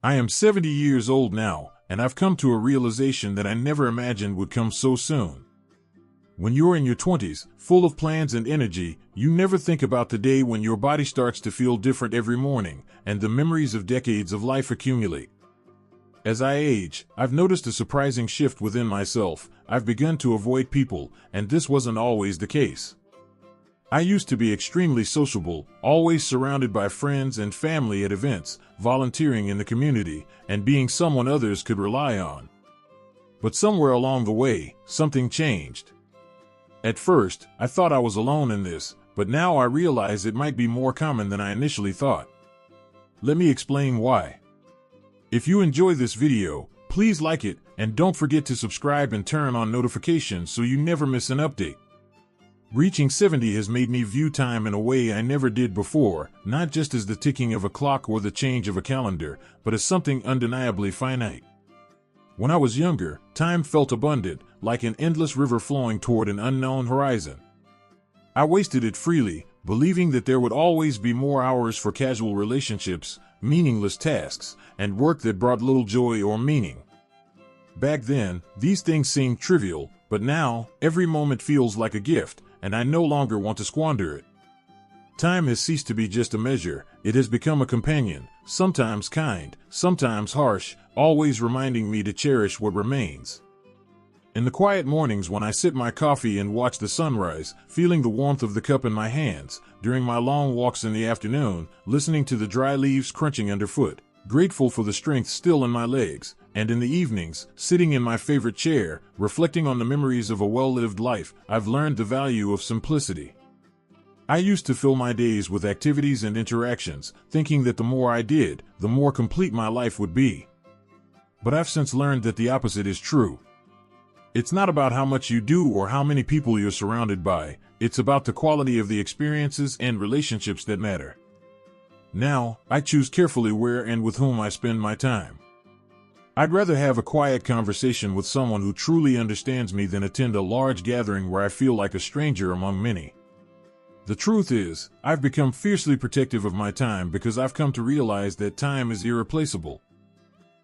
I am 70 years old now, and I've come to a realization that I never imagined would come so soon. When you're in your 20s, full of plans and energy, you never think about the day when your body starts to feel different every morning, and the memories of decades of life accumulate. As I age, I've noticed a surprising shift within myself. I've begun to avoid people, and this wasn't always the case. I used to be extremely sociable, always surrounded by friends and family at events, volunteering in the community, and being someone others could rely on. But somewhere along the way, something changed. At first, I thought I was alone in this, but now I realize it might be more common than I initially thought. Let me explain why. If you enjoy this video, please like it, and don't forget to subscribe and turn on notifications so you never miss an update. Reaching 70 has made me view time in a way I never did before, not just as the ticking of a clock or the change of a calendar, but as something undeniably finite. When I was younger, time felt abundant, like an endless river flowing toward an unknown horizon. I wasted it freely, believing that there would always be more hours for casual relationships, meaningless tasks, and work that brought little joy or meaning. Back then, these things seemed trivial, but now, every moment feels like a gift, and I no longer want to squander it. Time has ceased to be just a measure. It has become a companion, sometimes kind, sometimes harsh, always reminding me to cherish what remains. In the quiet mornings when I sip my coffee and watch the sunrise, feeling the warmth of the cup in my hands, during my long walks in the afternoon, listening to the dry leaves crunching underfoot, grateful for the strength still in my legs, and in the evenings, sitting in my favorite chair, reflecting on the memories of a well-lived life, I've learned the value of simplicity. I used to fill my days with activities and interactions, thinking that the more I did, the more complete my life would be. But I've since learned that the opposite is true. It's not about how much you do or how many people you're surrounded by, it's about the quality of the experiences and relationships that matter. Now, I choose carefully where and with whom I spend my time. I'd rather have a quiet conversation with someone who truly understands me than attend a large gathering where I feel like a stranger among many. The truth is, I've become fiercely protective of my time because I've come to realize that time is irreplaceable.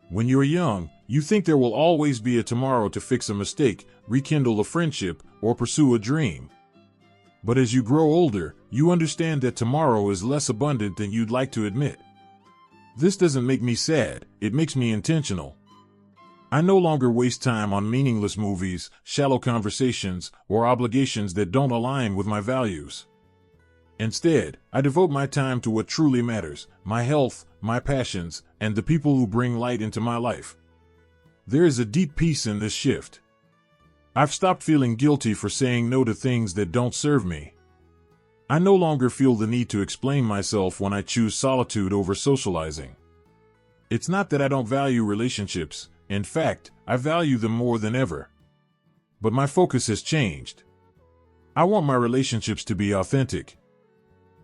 When you're young, you think there will always be a tomorrow to fix a mistake, rekindle a friendship, or pursue a dream. But as you grow older, you understand that tomorrow is less abundant than you'd like to admit. This doesn't make me sad, it makes me intentional. I no longer waste time on meaningless movies, shallow conversations, or obligations that don't align with my values. Instead, I devote my time to what truly matters, my health, my passions, and the people who bring light into my life. There is a deep peace in this shift. I've stopped feeling guilty for saying no to things that don't serve me. I no longer feel the need to explain myself when I choose solitude over socializing. It's not that I don't value relationships. In fact, I value them more than ever. But my focus has changed. I want my relationships to be authentic.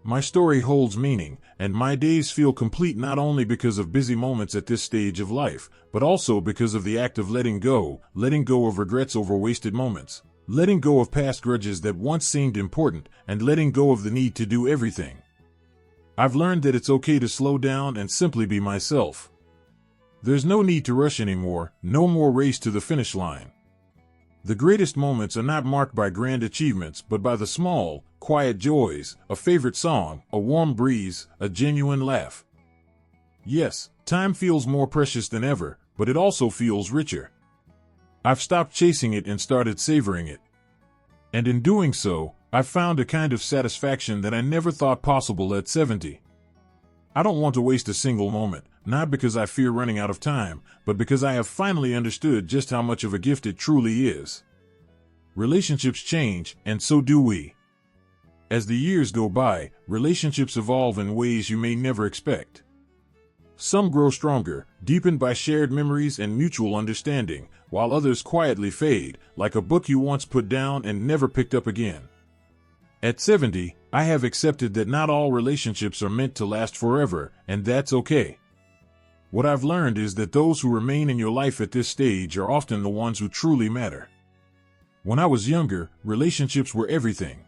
My story holds meaning, and my days feel complete not only because of busy moments at this stage of life, but also because of the act of letting go of regrets over wasted moments, letting go of past grudges that once seemed important, and letting go of the need to do everything. I've learned that it's okay to slow down and simply be myself. There's no need to rush anymore, no more race to the finish line. The greatest moments are not marked by grand achievements, but by the small, quiet joys, a favorite song, a warm breeze, a genuine laugh. Yes, time feels more precious than ever, but it also feels richer. I've stopped chasing it and started savoring it. And in doing so, I've found a kind of satisfaction that I never thought possible at 70. I don't want to waste a single moment, not because I fear running out of time, but because I have finally understood just how much of a gift it truly is. Relationships change, and so do we. As the years go by, relationships evolve in ways you may never expect. Some grow stronger, deepened by shared memories and mutual understanding, while others quietly fade, like a book you once put down and never picked up again. At 70, I have accepted that not all relationships are meant to last forever, and that's okay. What I've learned is that those who remain in your life at this stage are often the ones who truly matter. When I was younger, relationships were everything.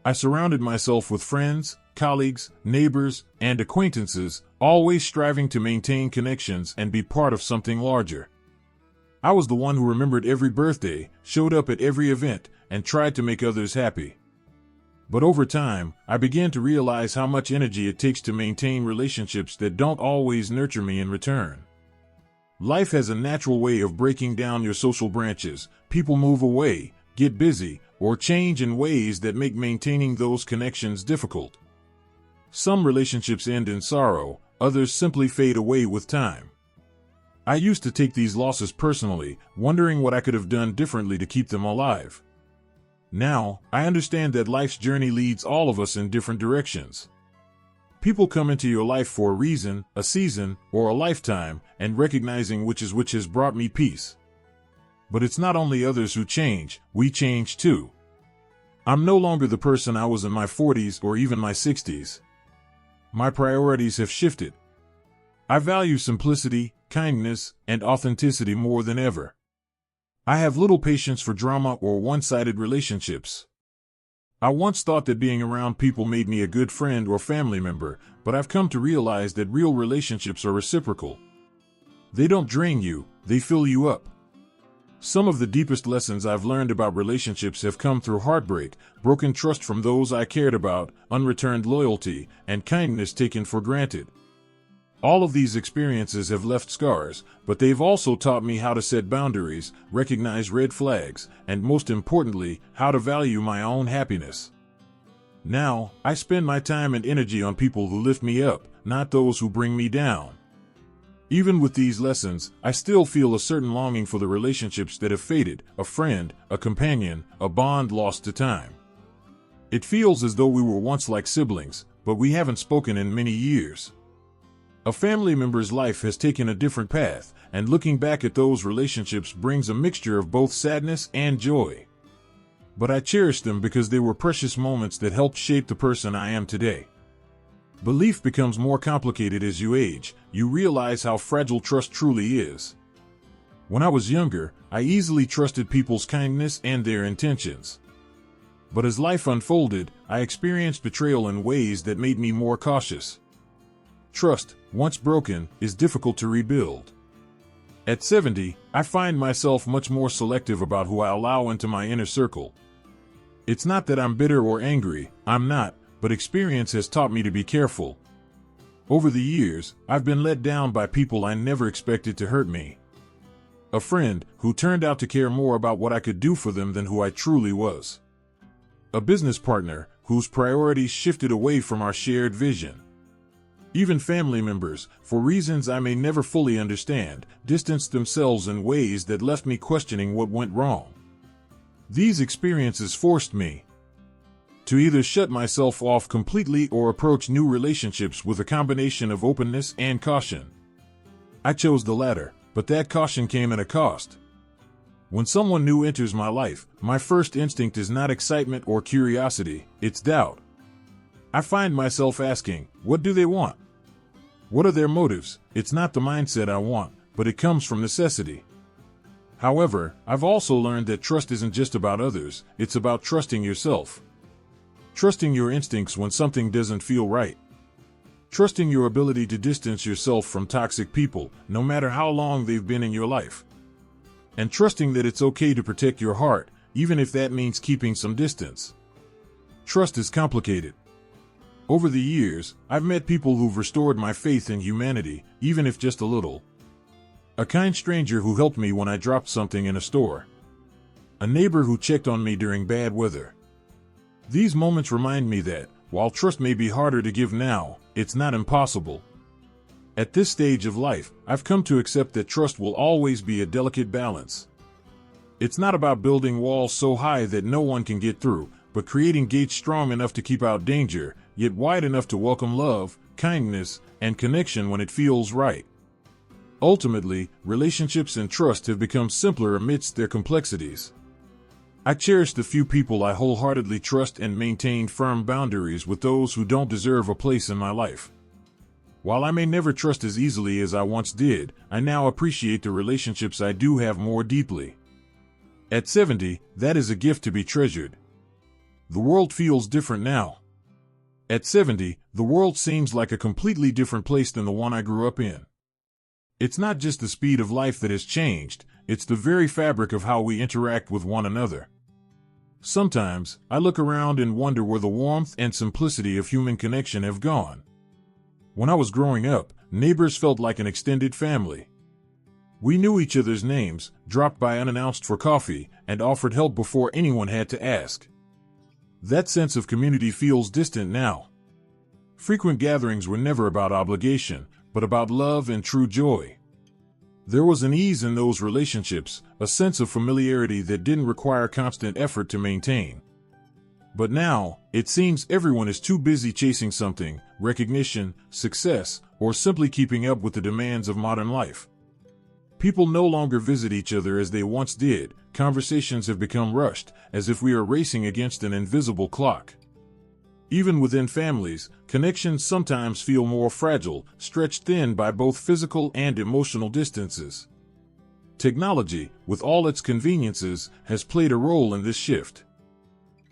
I surrounded myself with friends, colleagues, neighbors, and acquaintances, always striving to maintain connections and be part of something larger. I was the one who remembered every birthday, showed up at every event, and tried to make others happy. But over time, I began to realize how much energy it takes to maintain relationships that don't always nurture me in return. Life has a natural way of breaking down your social branches. People move away, get busy, or change in ways that make maintaining those connections difficult. Some relationships end in sorrow, others simply fade away with time. I used to take these losses personally, wondering what I could have done differently to keep them alive. Now, I understand that life's journey leads all of us in different directions. People come into your life for a reason, a season, or a lifetime, and recognizing which has brought me peace. But it's not only others who change, we change too. I'm no longer the person I was in my 40s or even my 60s. My priorities have shifted. I value simplicity, kindness, and authenticity more than ever. I have little patience for drama or one-sided relationships. I once thought that being around people made me a good friend or family member, but I've come to realize that real relationships are reciprocal. They don't drain you, they fill you up. Some of the deepest lessons I've learned about relationships have come through heartbreak, broken trust from those I cared about, unreturned loyalty, and kindness taken for granted. All of these experiences have left scars, but they've also taught me how to set boundaries, recognize red flags, and most importantly, how to value my own happiness. Now, I spend my time and energy on people who lift me up, not those who bring me down. Even with these lessons, I still feel a certain longing for the relationships that have faded, a friend, a companion, a bond lost to time. It feels as though we were once like siblings, but we haven't spoken in many years. A family member's life has taken a different path, and looking back at those relationships brings a mixture of both sadness and joy. But I cherish them because they were precious moments that helped shape the person I am today. Belief becomes more complicated as you age. You realize how fragile trust truly is. When I was younger, I easily trusted people's kindness and their intentions. But as life unfolded, I experienced betrayal in ways that made me more cautious. Trust, once broken, is difficult to rebuild. At 70, I find myself much more selective about who I allow into my inner circle. It's not that I'm bitter or angry, I'm not, but experience has taught me to be careful. Over the years, I've been let down by people I never expected to hurt me. A friend who turned out to care more about what I could do for them than who I truly was. A business partner whose priorities shifted away from our shared vision. Even family members, for reasons I may never fully understand, distanced themselves in ways that left me questioning what went wrong. These experiences forced me to either shut myself off completely or approach new relationships with a combination of openness and caution. I chose the latter, but that caution came at a cost. When someone new enters my life, my first instinct is not excitement or curiosity, it's doubt. I find myself asking, what do they want? What are their motives? It's not the mindset I want, but it comes from necessity. However, I've also learned that trust isn't just about others, it's about trusting yourself. Trusting your instincts when something doesn't feel right. Trusting your ability to distance yourself from toxic people, no matter how long they've been in your life. And trusting that it's okay to protect your heart, even if that means keeping some distance. Trust is complicated. Over the years, I've met people who've restored my faith in humanity, even if just a little. A kind stranger who helped me when I dropped something in a store. A neighbor who checked on me during bad weather. These moments remind me that, while trust may be harder to give now, it's not impossible. At this stage of life, I've come to accept that trust will always be a delicate balance. It's not about building walls so high that no one can get through, but creating gates strong enough to keep out danger, yet wide enough to welcome love, kindness, and connection when it feels right. Ultimately, relationships and trust have become simpler amidst their complexities. I cherish the few people I wholeheartedly trust and maintain firm boundaries with those who don't deserve a place in my life. While I may never trust as easily as I once did, I now appreciate the relationships I do have more deeply. At 70, that is a gift to be treasured. The world feels different now. At 70, the world seems like a completely different place than the one I grew up in. It's not just the speed of life that has changed, it's the very fabric of how we interact with one another. Sometimes, I look around and wonder where the warmth and simplicity of human connection have gone. When I was growing up, neighbors felt like an extended family. We knew each other's names, dropped by unannounced for coffee, and offered help before anyone had to ask. That sense of community feels distant now. Frequent gatherings were never about obligation, but about love and true joy. There was an ease in those relationships, a sense of familiarity that didn't require constant effort to maintain. But now, it seems everyone is too busy chasing something, recognition, success, or simply keeping up with the demands of modern life. People no longer visit each other as they once did. Conversations have become rushed, as if we are racing against an invisible clock. Even within families, connections sometimes feel more fragile, stretched thin by both physical and emotional distances. Technology, with all its conveniences, has played a role in this shift.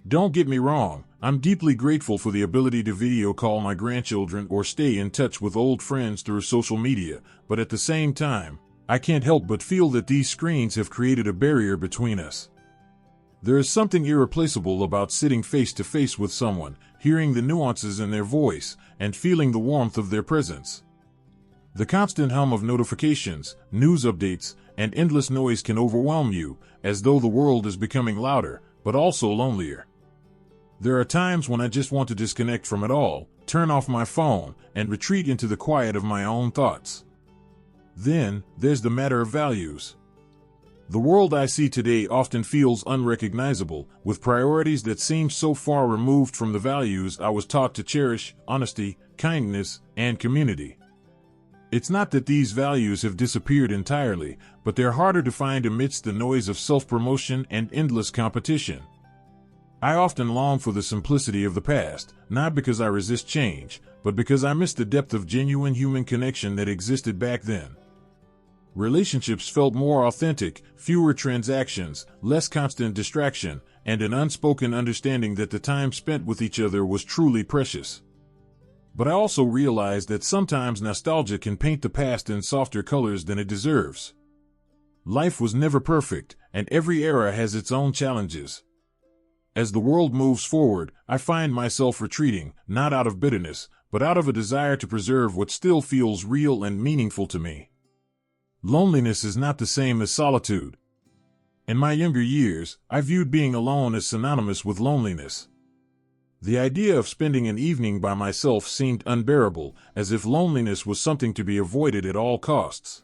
Don't get me wrong, I'm deeply grateful for the ability to video call my grandchildren or stay in touch with old friends through social media, but at the same time, I can't help but feel that these screens have created a barrier between us. There is something irreplaceable about sitting face to face with someone, hearing the nuances in their voice, and feeling the warmth of their presence. The constant hum of notifications, news updates, and endless noise can overwhelm you, as though the world is becoming louder, but also lonelier. There are times when I just want to disconnect from it all, turn off my phone, and retreat into the quiet of my own thoughts. Then, there's the matter of values. The world I see today often feels unrecognizable, with priorities that seem so far removed from the values I was taught to cherish: honesty, kindness, and community. It's not that these values have disappeared entirely, but they're harder to find amidst the noise of self-promotion and endless competition. I often long for the simplicity of the past, not because I resist change, but because I miss the depth of genuine human connection that existed back then. Relationships felt more authentic, fewer transactions, less constant distraction, and an unspoken understanding that the time spent with each other was truly precious. But I also realized that sometimes nostalgia can paint the past in softer colors than it deserves. Life was never perfect, and every era has its own challenges. As the world moves forward, I find myself retreating, not out of bitterness, but out of a desire to preserve what still feels real and meaningful to me. Loneliness is not the same as solitude. In my younger years, I viewed being alone as synonymous with loneliness. The idea of spending an evening by myself seemed unbearable, as if loneliness was something to be avoided at all costs.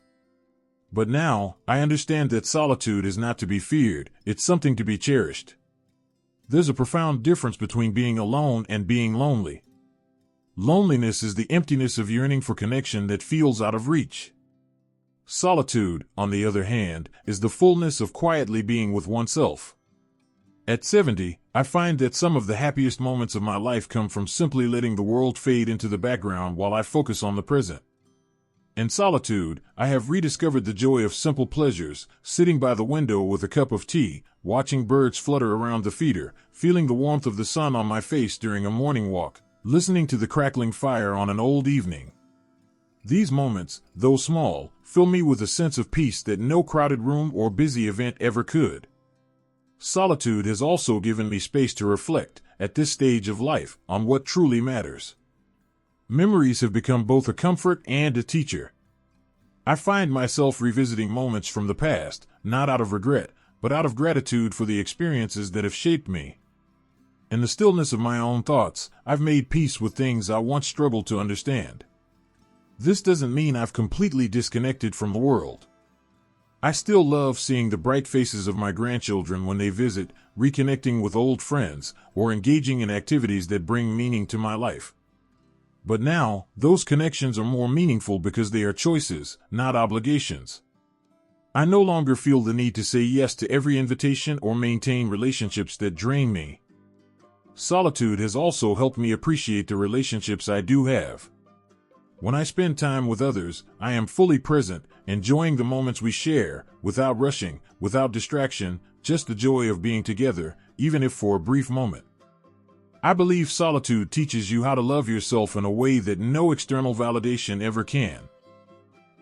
But now, I understand that solitude is not to be feared, it's something to be cherished. There's a profound difference between being alone and being lonely. Loneliness is the emptiness of yearning for connection that feels out of reach. Solitude, on the other hand, is the fullness of quietly being with oneself. At 70, I find that some of the happiest moments of my life come from simply letting the world fade into the background while I focus on the present. In solitude, I have rediscovered the joy of simple pleasures, sitting by the window with a cup of tea, watching birds flutter around the feeder, feeling the warmth of the sun on my face during a morning walk, listening to the crackling fire on an old evening. These moments, though small, fill me with a sense of peace that no crowded room or busy event ever could. Solitude has also given me space to reflect, at this stage of life, on what truly matters. Memories have become both a comfort and a teacher. I find myself revisiting moments from the past, not out of regret, but out of gratitude for the experiences that have shaped me. In the stillness of my own thoughts, I've made peace with things I once struggled to understand. This doesn't mean I've completely disconnected from the world. I still love seeing the bright faces of my grandchildren when they visit, reconnecting with old friends, or engaging in activities that bring meaning to my life. But now, those connections are more meaningful because they are choices, not obligations. I no longer feel the need to say yes to every invitation or maintain relationships that drain me. Solitude has also helped me appreciate the relationships I do have. When I spend time with others, I am fully present, enjoying the moments we share, without rushing, without distraction, just the joy of being together, even if for a brief moment. I believe solitude teaches you how to love yourself in a way that no external validation ever can.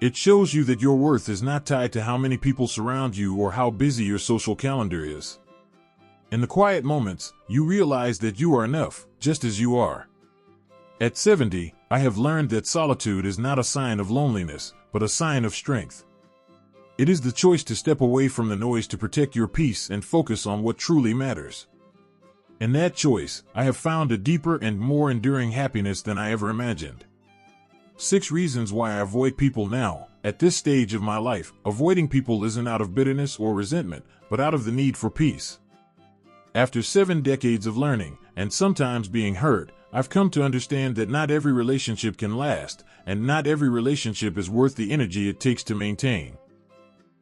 It shows you that your worth is not tied to how many people surround you or how busy your social calendar is. In the quiet moments, you realize that you are enough, just as you are. At 70, I have learned that solitude is not a sign of loneliness, but a sign of strength. It is the choice to step away from the noise to protect your peace and focus on what truly matters. In that choice, I have found a deeper and more enduring happiness than I ever imagined. 6 reasons why I avoid people now. At this stage of my life, avoiding people isn't out of bitterness or resentment, but out of the need for peace. After 7 decades of learning, and sometimes being hurt, I've come to understand that not every relationship can last, and not every relationship is worth the energy it takes to maintain.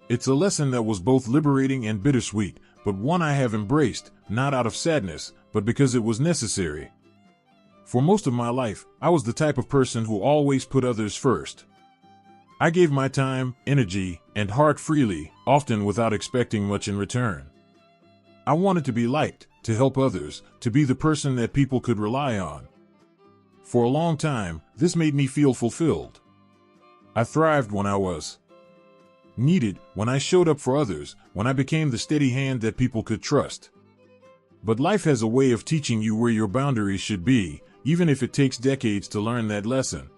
It's a lesson that was both liberating and bittersweet, but one I have embraced, not out of sadness, but because it was necessary. For most of my life, I was the type of person who always put others first. I gave my time, energy, and heart freely, often without expecting much in return. I wanted to be liked, to help others, to be the person that people could rely on. For a long time, this made me feel fulfilled. I thrived when I was needed, when I showed up for others, when I became the steady hand that people could trust. But life has a way of teaching you where your boundaries should be, even if it takes decades to learn that lesson.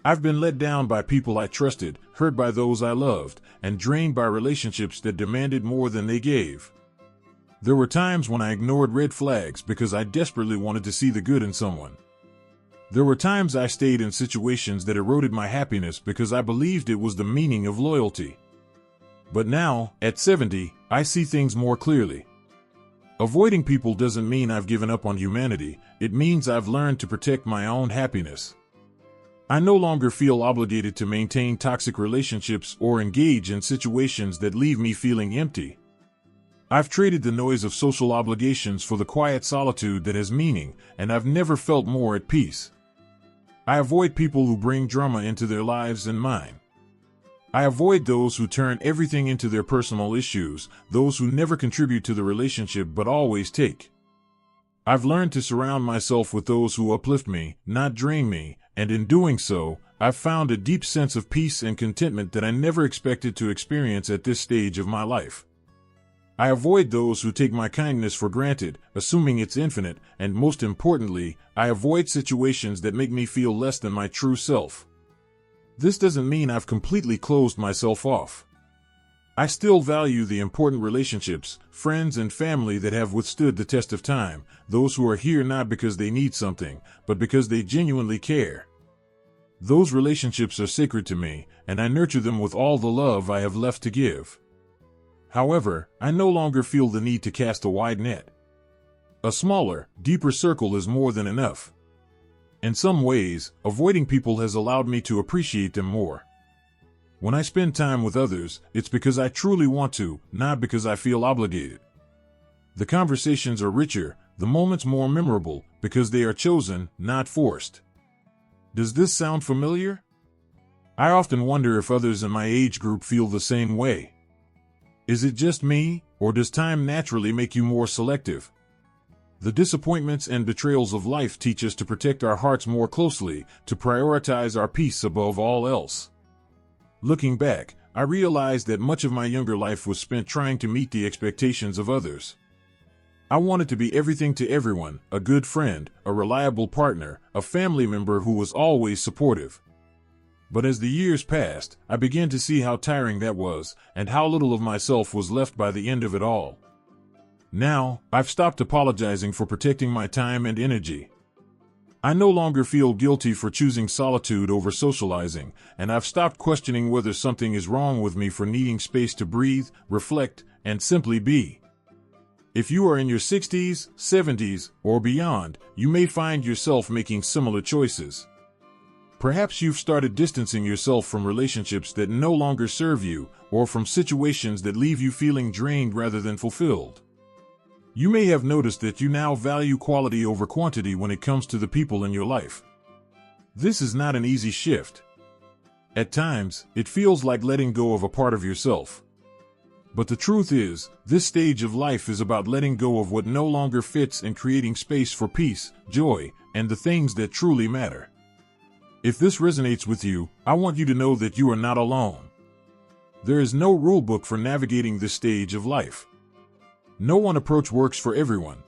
I've been let down by people I trusted, hurt by those I loved, and drained by relationships that demanded more than they gave. There were times when I ignored red flags because I desperately wanted to see the good in someone. There were times I stayed in situations that eroded my happiness because I believed it was the meaning of loyalty. But now, at 70, I see things more clearly. Avoiding people doesn't mean I've given up on humanity, it means I've learned to protect my own happiness. I no longer feel obligated to maintain toxic relationships or engage in situations that leave me feeling empty. I've traded the noise of social obligations for the quiet solitude that has meaning, and I've never felt more at peace. I avoid people who bring drama into their lives and mine. I avoid those who turn everything into their personal issues, those who never contribute to the relationship but always take. I've learned to surround myself with those who uplift me, not drain me, and in doing so, I've found a deep sense of peace and contentment that I never expected to experience at this stage of my life. I avoid those who take my kindness for granted, assuming it's infinite, and most importantly, I avoid situations that make me feel less than my true self. This doesn't mean I've completely closed myself off. I still value the important relationships, friends and family that have withstood the test of time, those who are here not because they need something, but because they genuinely care. Those relationships are sacred to me, and I nurture them with all the love I have left to give. However, I no longer feel the need to cast a wide net. A smaller, deeper circle is more than enough. In some ways, avoiding people has allowed me to appreciate them more. When I spend time with others, it's because I truly want to, not because I feel obligated. The conversations are richer, the moments more memorable, because they are chosen, not forced. Does this sound familiar? I often wonder if others in my age group feel the same way. Is it just me, or does time naturally make you more selective? The disappointments and betrayals of life teach us to protect our hearts more closely, to prioritize our peace above all else. Looking back, I realized that much of my younger life was spent trying to meet the expectations of others. I wanted to be everything to everyone, a good friend, a reliable partner, a family member who was always supportive. But as the years passed, I began to see how tiring that was, and how little of myself was left by the end of it all. Now, I've stopped apologizing for protecting my time and energy. I no longer feel guilty for choosing solitude over socializing, and I've stopped questioning whether something is wrong with me for needing space to breathe, reflect, and simply be. If you are in your 60s, 70s, or beyond, you may find yourself making similar choices. Perhaps you've started distancing yourself from relationships that no longer serve you, or from situations that leave you feeling drained rather than fulfilled. You may have noticed that you now value quality over quantity when it comes to the people in your life. This is not an easy shift. At times, it feels like letting go of a part of yourself. But the truth is, this stage of life is about letting go of what no longer fits and creating space for peace, joy, and the things that truly matter. If this resonates with you, I want you to know that you are not alone. There is no rulebook for navigating this stage of life. No one approach works for everyone.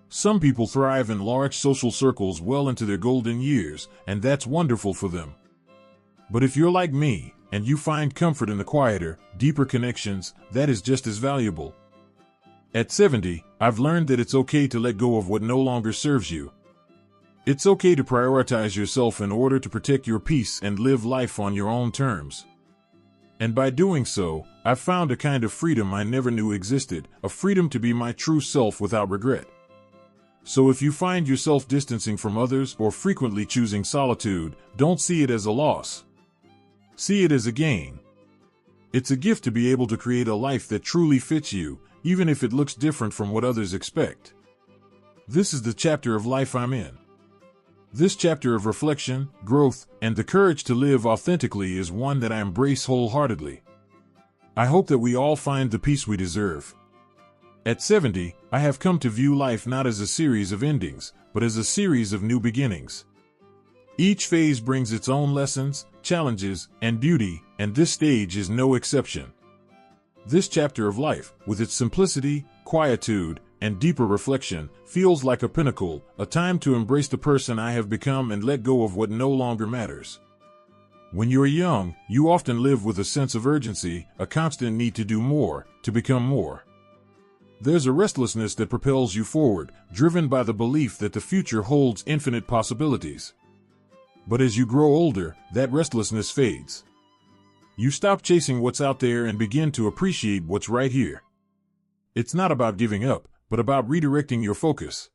Some people thrive in large social circles well into their golden years, and that's wonderful for them. But if you're like me, and you find comfort in the quieter, deeper connections, that is just as valuable. At 70, I've learned that it's okay to let go of what no longer serves you. It's okay to prioritize yourself in order to protect your peace and live life on your own terms. And by doing so, I've found a kind of freedom I never knew existed, a freedom to be my true self without regret. So if you find yourself distancing from others or frequently choosing solitude, don't see it as a loss. See it as a gain. It's a gift to be able to create a life that truly fits you, even if it looks different from what others expect. This is the chapter of life I'm in. This chapter of reflection, growth, and the courage to live authentically is one that I embrace wholeheartedly. I hope that we all find the peace we deserve. At 70, I have come to view life not as a series of endings, but as a series of new beginnings. Each phase brings its own lessons, challenges, and beauty, and this stage is no exception. This chapter of life, with its simplicity, quietude, and deeper reflection, feels like a pinnacle, a time to embrace the person I have become and let go of what no longer matters. When you're young, you often live with a sense of urgency, a constant need to do more, to become more. There's a restlessness that propels you forward, driven by the belief that the future holds infinite possibilities. But as you grow older, that restlessness fades. You stop chasing what's out there and begin to appreciate what's right here. It's not about giving up, but about redirecting your focus.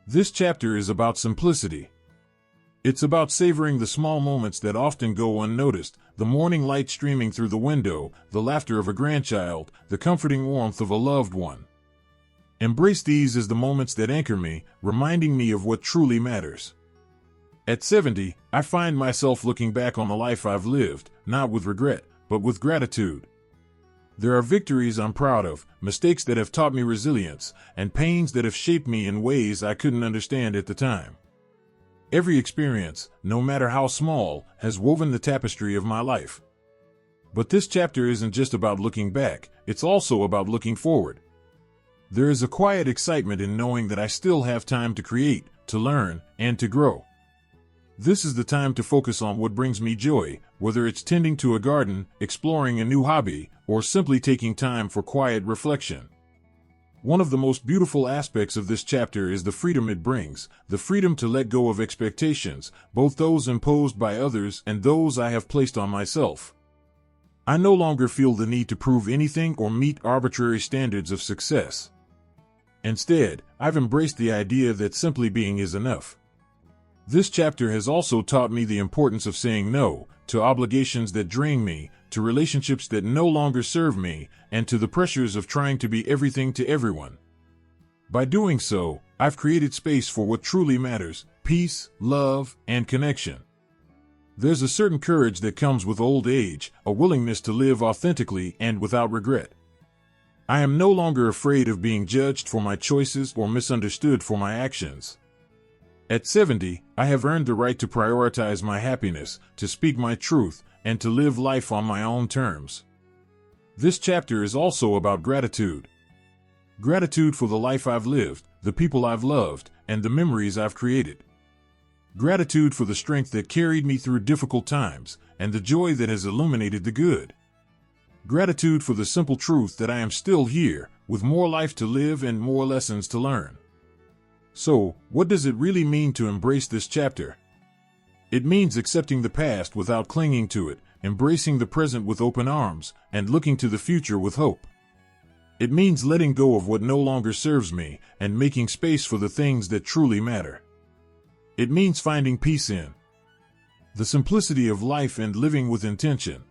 This chapter is about simplicity. It's about savoring the small moments that often go unnoticed, the morning light streaming through the window, the laughter of a grandchild, the comforting warmth of a loved one. Embrace these as the moments that anchor me, reminding me of what truly matters. At 70, I find myself looking back on the life I've lived, not with regret, but with gratitude. There are victories I'm proud of, mistakes that have taught me resilience, and pains that have shaped me in ways I couldn't understand at the time. Every experience, no matter how small, has woven the tapestry of my life. But this chapter isn't just about looking back, it's also about looking forward. There is a quiet excitement in knowing that I still have time to create, to learn, and to grow. This is the time to focus on what brings me joy, whether it's tending to a garden, exploring a new hobby, or simply taking time for quiet reflection. One of the most beautiful aspects of this chapter is the freedom it brings, the freedom to let go of expectations, both those imposed by others and those I have placed on myself. I no longer feel the need to prove anything or meet arbitrary standards of success. Instead, I've embraced the idea that simply being is enough. This chapter has also taught me the importance of saying no, to obligations that drain me, to relationships that no longer serve me, and to the pressures of trying to be everything to everyone. By doing so, I've created space for what truly matters, peace, love, and connection. There's a certain courage that comes with old age, a willingness to live authentically and without regret. I am no longer afraid of being judged for my choices or misunderstood for my actions. At 70, I have earned the right to prioritize my happiness, to speak my truth, and to live life on my own terms. This chapter is also about gratitude. Gratitude for the life I've lived, the people I've loved, and the memories I've created. Gratitude for the strength that carried me through difficult times, and the joy that has illuminated the good. Gratitude for the simple truth that I am still here, with more life to live and more lessons to learn. So, what does it really mean to embrace this chapter? It means accepting the past without clinging to it, embracing the present with open arms, and looking to the future with hope. It means letting go of what no longer serves me, and making space for the things that truly matter. It means finding peace in the simplicity of life and living with intention.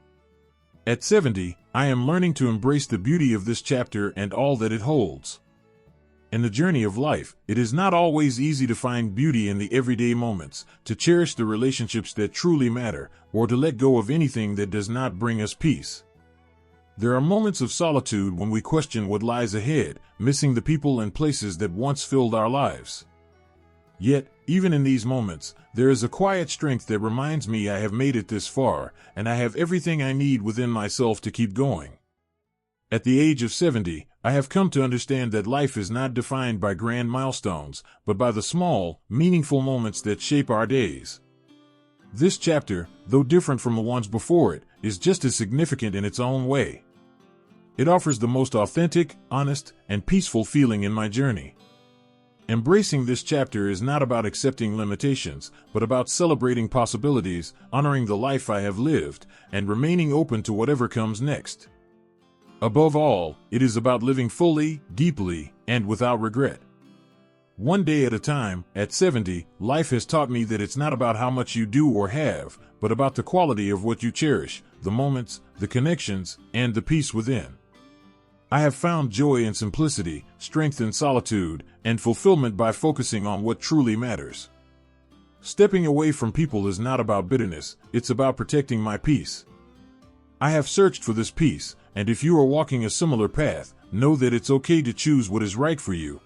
At 70, I am learning to embrace the beauty of this chapter and all that it holds. In the journey of life, it is not always easy to find beauty in the everyday moments, to cherish the relationships that truly matter, or to let go of anything that does not bring us peace. There are moments of solitude when we question what lies ahead, missing the people and places that once filled our lives. Yet, even in these moments, there is a quiet strength that reminds me I have made it this far, and I have everything I need within myself to keep going. At the age of 70, I have come to understand that life is not defined by grand milestones, but by the small, meaningful moments that shape our days. This chapter, though different from the ones before it, is just as significant in its own way. It offers the most authentic, honest, and peaceful feeling in my journey. Embracing this chapter is not about accepting limitations, but about celebrating possibilities, honoring the life I have lived, and remaining open to whatever comes next. Above all, it is about living fully, deeply, and without regret. One day at a time, at 70, life has taught me that it's not about how much you do or have, but about the quality of what you cherish, the moments, the connections, and the peace within. I have found joy in simplicity, strength in solitude, and fulfillment by focusing on what truly matters. Stepping away from people is not about bitterness, it's about protecting my peace. I have searched for this peace, and if you are walking a similar path, know that it's okay to choose what is right for you.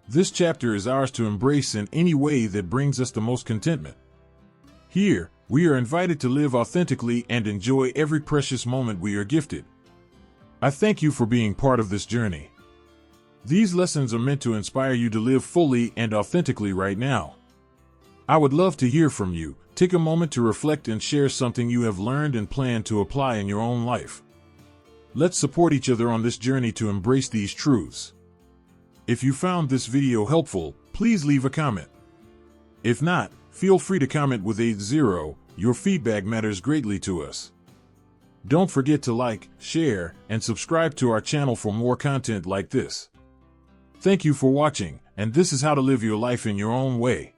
This chapter is ours to embrace in any way that brings us the most contentment. Here, we are invited to live authentically and enjoy every precious moment we are gifted. I thank you for being part of this journey. These lessons are meant to inspire you to live fully and authentically right now. I would love to hear from you. Take a moment to reflect and share something you have learned and plan to apply in your own life. Let's support each other on this journey to embrace these truths. If you found this video helpful, please leave a comment. If not, feel free to comment with 80. Your feedback matters greatly to us. Don't forget to like, share, and subscribe to our channel for more content like this. Thank you for watching, and this is how to live your life in your own way.